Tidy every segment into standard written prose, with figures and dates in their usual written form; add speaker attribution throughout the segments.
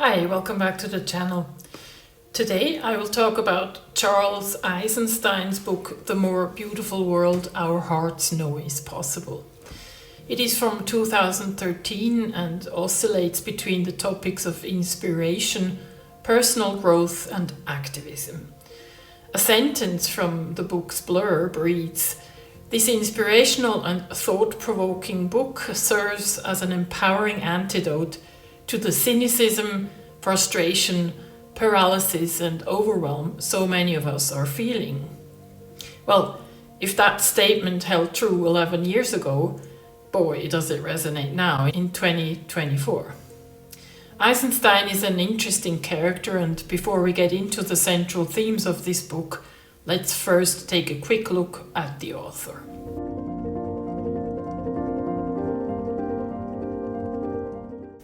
Speaker 1: Hi, welcome back to the channel. Today I will talk about Charles Eisenstein's book, The More Beautiful World Our Hearts Know Is Possible. It is from 2013 and oscillates between the topics of inspiration, personal growth and activism. A sentence from the book's blurb reads, "This inspirational and thought-provoking book serves as an empowering antidote to the cynicism, frustration, paralysis and overwhelm so many of us are feeling." Well, if that statement held true 11 years ago, boy, does it resonate now in 2024. Eisenstein is an interesting character, and before we get into the central themes of this book, let's first take a quick look at the author.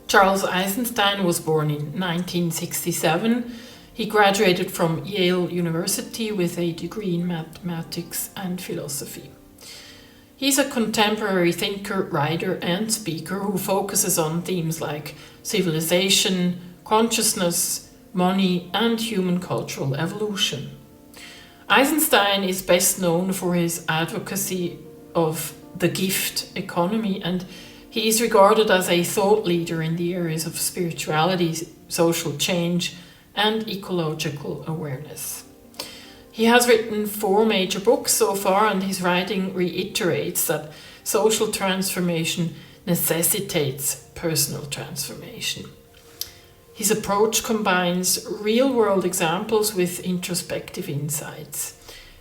Speaker 1: Charles Eisenstein was born in 1967. He graduated from Yale University with a degree in mathematics and philosophy. He's a contemporary thinker, writer, and speaker who focuses on themes like civilization, consciousness, money, and human cultural evolution. Eisenstein is best known for his advocacy of the gift economy, and he is regarded as a thought leader in the areas of spirituality, social change, and ecological awareness. He has written 4 major books so far, and his writing reiterates that social transformation necessitates personal transformation. His approach combines real-world examples with introspective insights.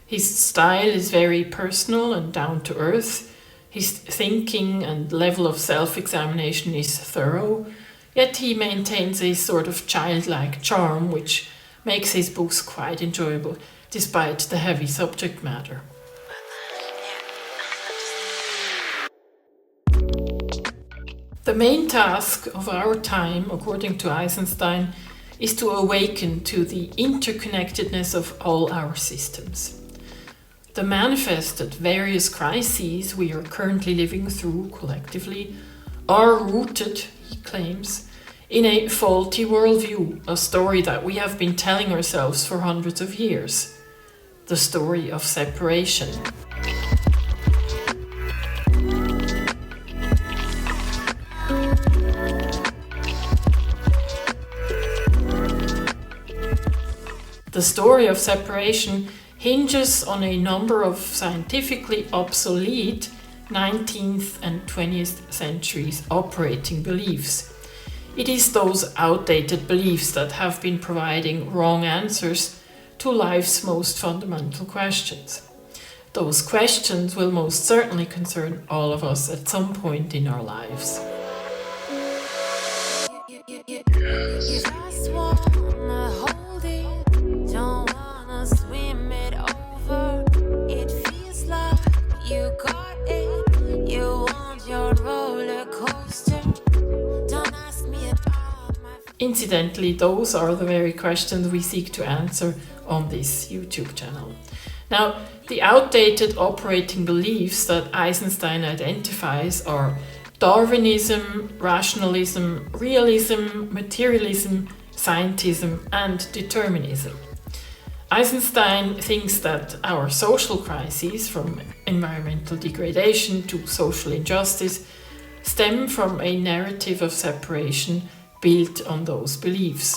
Speaker 1: His style is very personal and down-to-earth. His thinking and level of self-examination is thorough, yet he maintains a sort of childlike charm which makes his books quite enjoyable despite the heavy subject matter. The main task of our time, according to Eisenstein, is to awaken to the interconnectedness of all our systems. The manifested various crises we are currently living through collectively are rooted, he claims, in a faulty worldview, a story that we have been telling ourselves for hundreds of years, the story of separation. The story of separation hinges on a number of scientifically obsolete 19th and 20th centuries operating beliefs. It is those outdated beliefs that have been providing wrong answers to life's most fundamental questions. Those questions will most certainly concern all of us at some point in our lives. Incidentally, those are the very questions we seek to answer on this YouTube channel. Now, the outdated operating beliefs that Eisenstein identifies are Darwinism, rationalism, realism, materialism, scientism, and determinism. Eisenstein thinks that our social crises, from environmental degradation to social injustice, stem from a narrative of separation built on those beliefs.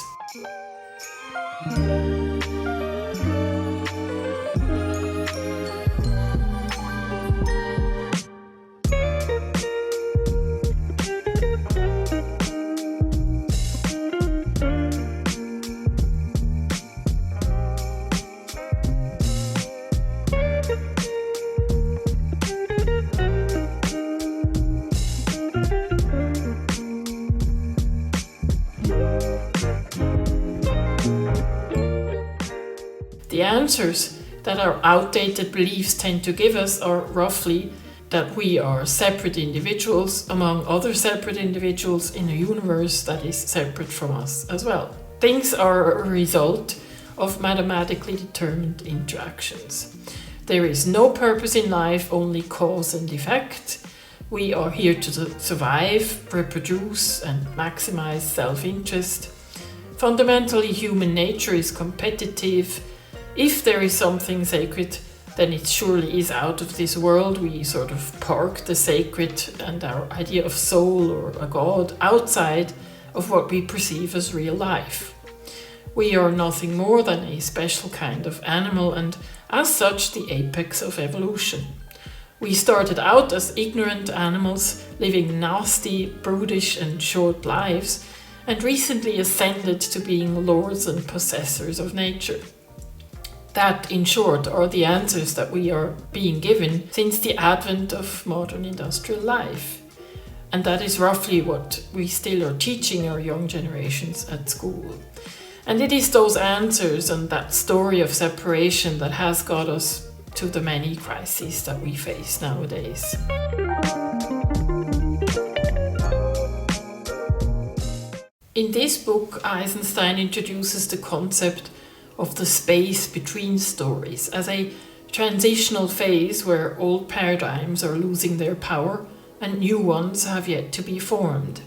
Speaker 1: The answers that our outdated beliefs tend to give us are roughly that we are separate individuals among other separate individuals in a universe that is separate from us as well. Things are a result of mathematically determined interactions. There is no purpose in life, only cause and effect. We are here to survive, reproduce, and maximize self-interest. Fundamentally, human nature is competitive. If there is something sacred, then it surely is out of this world. We sort of park the sacred and our idea of soul or a god outside of what we perceive as real life. We are nothing more than a special kind of animal and, as such, the apex of evolution. We started out as ignorant animals, living nasty, brutish and short lives, and recently ascended to being lords and possessors of nature. That, in short, are the answers that we are being given since the advent of modern industrial life. And that is roughly what we still are teaching our young generations at school. And it is those answers and that story of separation that has got us to the many crises that we face nowadays. In this book, Eisenstein introduces the concept of the space between stories as a transitional phase where old paradigms are losing their power and new ones have yet to be formed.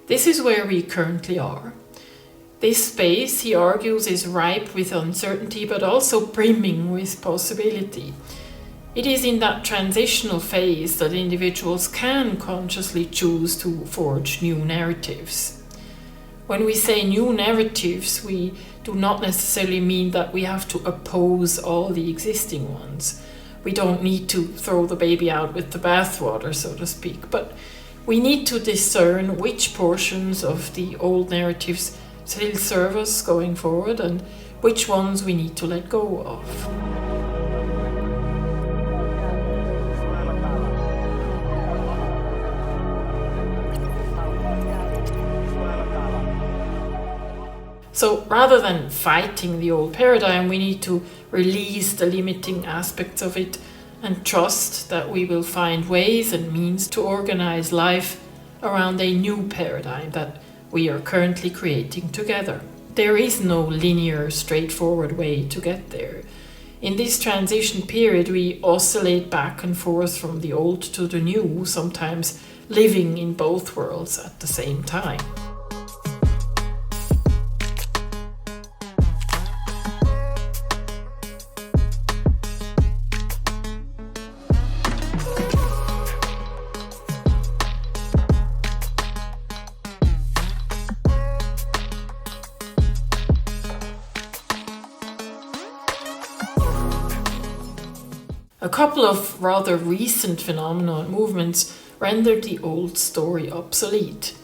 Speaker 1: This is where we currently are. This space, he argues, is ripe with uncertainty but also brimming with possibility. It is in that transitional phase that individuals can consciously choose to forge new narratives. When we say new narratives, we do not necessarily mean that we have to oppose all the existing ones. We don't need to throw the baby out with the bathwater, so to speak, but we need to discern which portions of the old narratives still serve us going forward and which ones we need to let go of. So rather than fighting the old paradigm, we need to release the limiting aspects of it and trust that we will find ways and means to organize life around a new paradigm that we are currently creating together. There is no linear, straightforward way to get there. In this transition period, we oscillate back and forth from the old to the new, sometimes living in both worlds at the same time. A couple of rather recent phenomena and movements rendered the old story obsolete.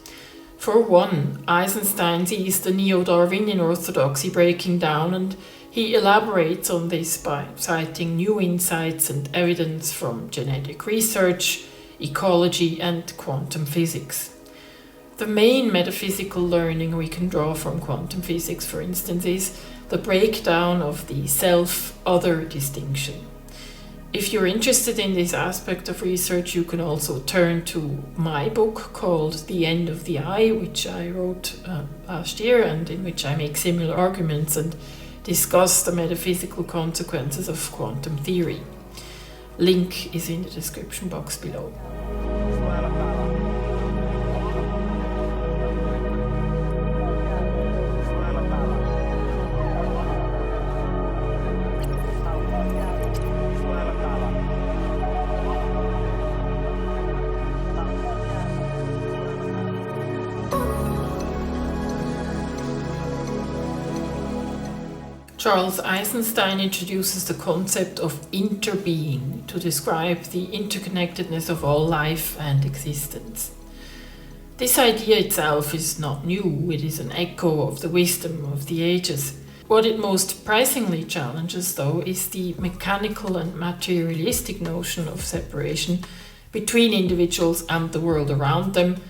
Speaker 1: For one, Eisenstein sees the neo-Darwinian orthodoxy breaking down, and he elaborates on this by citing new insights and evidence from genetic research, ecology and quantum physics. The main metaphysical learning we can draw from quantum physics, for instance, is the breakdown of the self-other distinction. If you're interested in this aspect of research, you can also turn to my book called The End of the I, which I wrote last year and in which I make similar arguments and discuss the metaphysical consequences of quantum theory. Link is in the description box below. Charles Eisenstein introduces the concept of interbeing to describe the interconnectedness of all life and existence. This idea itself is not new, it is an echo of the wisdom of the ages. What it most pressingly challenges, though, is the mechanical and materialistic notion of separation between individuals and the world around them,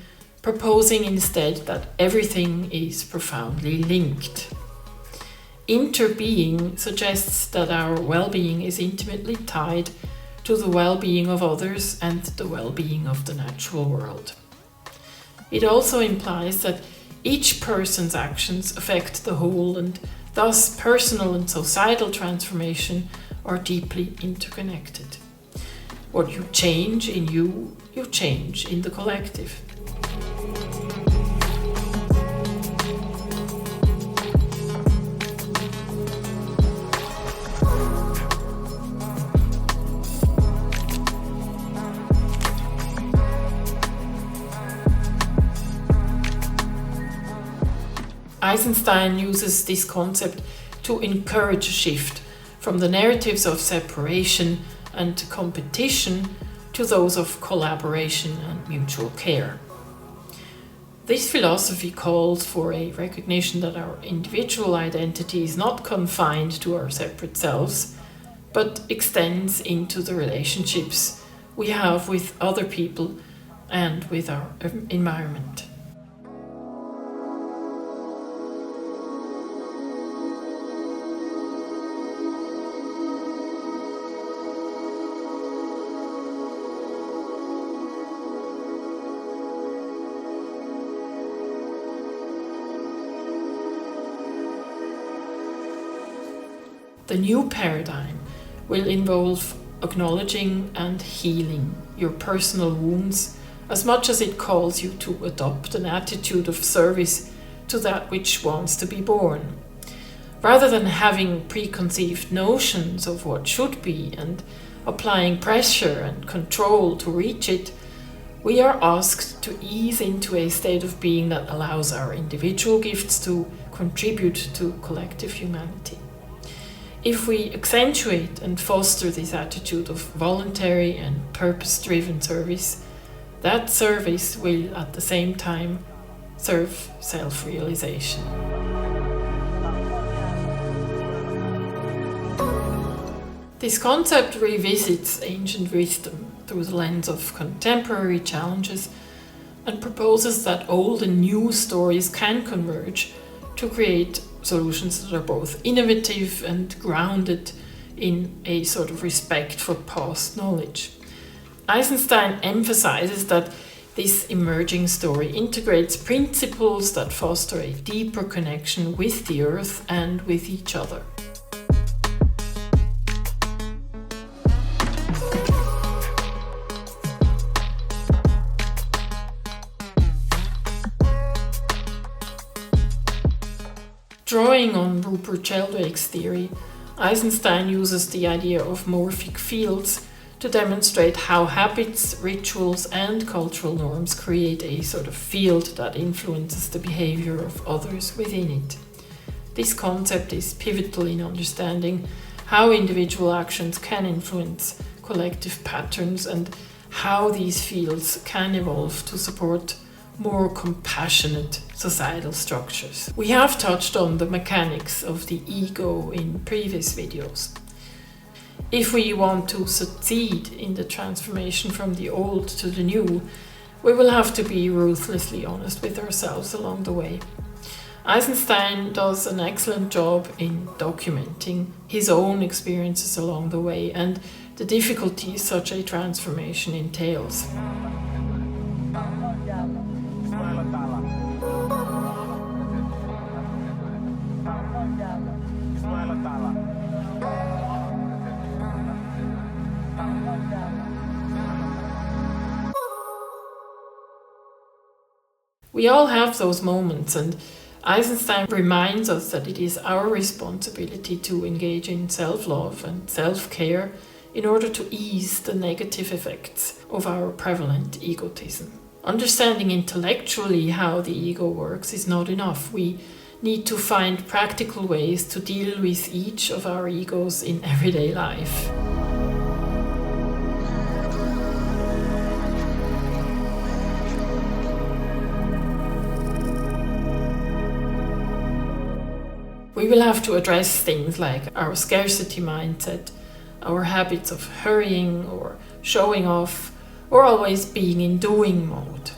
Speaker 1: proposing instead that everything is profoundly linked. Interbeing suggests that our well-being is intimately tied to the well-being of others and the well-being of the natural world. It also implies that each person's actions affect the whole, and thus personal and societal transformation are deeply interconnected. What you change in you change in the collective. Eisenstein uses this concept to encourage a shift from the narratives of separation and competition to those of collaboration and mutual care. This philosophy calls for a recognition that our individual identity is not confined to our separate selves, but extends into the relationships we have with other people and with our environment. The new paradigm will involve acknowledging and healing your personal wounds as much as it calls you to adopt an attitude of service to that which wants to be born. Rather than having preconceived notions of what should be and applying pressure and control to reach it, we are asked to ease into a state of being that allows our individual gifts to contribute to collective humanity. If we accentuate and foster this attitude of voluntary and purpose-driven service, that service will at the same time serve self-realization. This concept revisits ancient wisdom through the lens of contemporary challenges and proposes that old and new stories can converge to create solutions that are both innovative and grounded in a sort of respect for past knowledge. Eisenstein emphasizes that this emerging story integrates principles that foster a deeper connection with the earth and with each other. Drawing on Rupert Sheldrake's theory, Eisenstein uses the idea of morphic fields to demonstrate how habits, rituals, and cultural norms create a sort of field that influences the behavior of others within it. This concept is pivotal in understanding how individual actions can influence collective patterns and how these fields can evolve to support more compassionate societal structures. We have touched on the mechanics of the ego in previous videos. If we want to succeed in the transformation from the old to the new, we will have to be ruthlessly honest with ourselves along the way. Eisenstein does an excellent job in documenting his own experiences along the way and the difficulties such a transformation entails. We all have those moments, and Eisenstein reminds us that it is our responsibility to engage in self-love and self-care in order to ease the negative effects of our prevalent egotism. Understanding intellectually how the ego works is not enough. We need to find practical ways to deal with each of our egos in everyday life. We will have to address things like our scarcity mindset, our habits of hurrying or showing off, or always being in doing mode.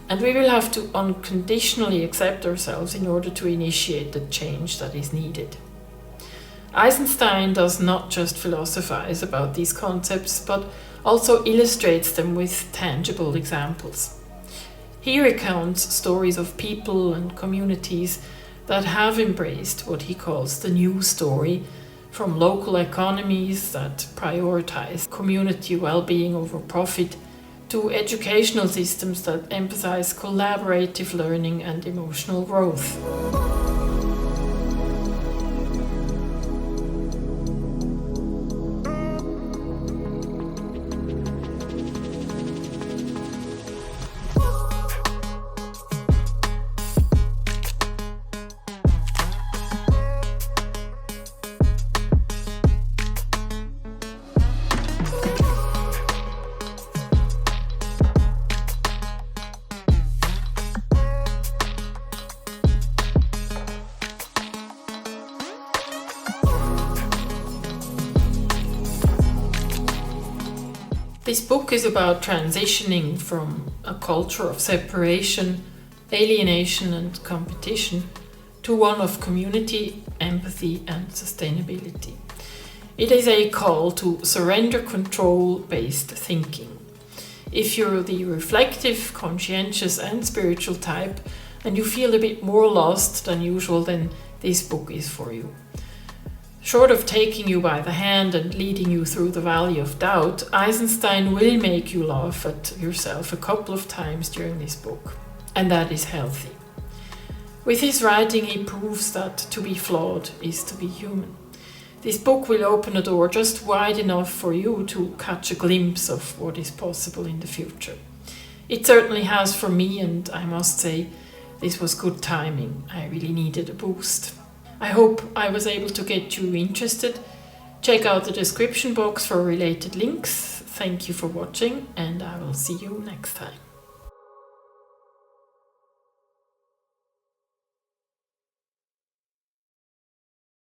Speaker 1: And we will have to unconditionally accept ourselves in order to initiate the change that is needed. Eisenstein does not just philosophize about these concepts, but also illustrates them with tangible examples. He recounts stories of people and communities that have embraced what he calls the new story, from local economies that prioritize community well-being over profit, to educational systems that emphasize collaborative learning and emotional growth. This book is about transitioning from a culture of separation, alienation and competition to one of community, empathy and sustainability. It is a call to surrender control-based thinking. If you're the reflective, conscientious and spiritual type and you feel a bit more lost than usual, then this book is for you. Short of taking you by the hand and leading you through the valley of doubt, Eisenstein will make you laugh at yourself a couple of times during this book, and that is healthy. With his writing, he proves that to be flawed is to be human. This book will open a door just wide enough for you to catch a glimpse of what is possible in the future. It certainly has for me, and I must say, this was good timing. I really needed a boost. I hope I was able to get you interested. Check out the description box for related links. Thank you for watching, and I will see you next time.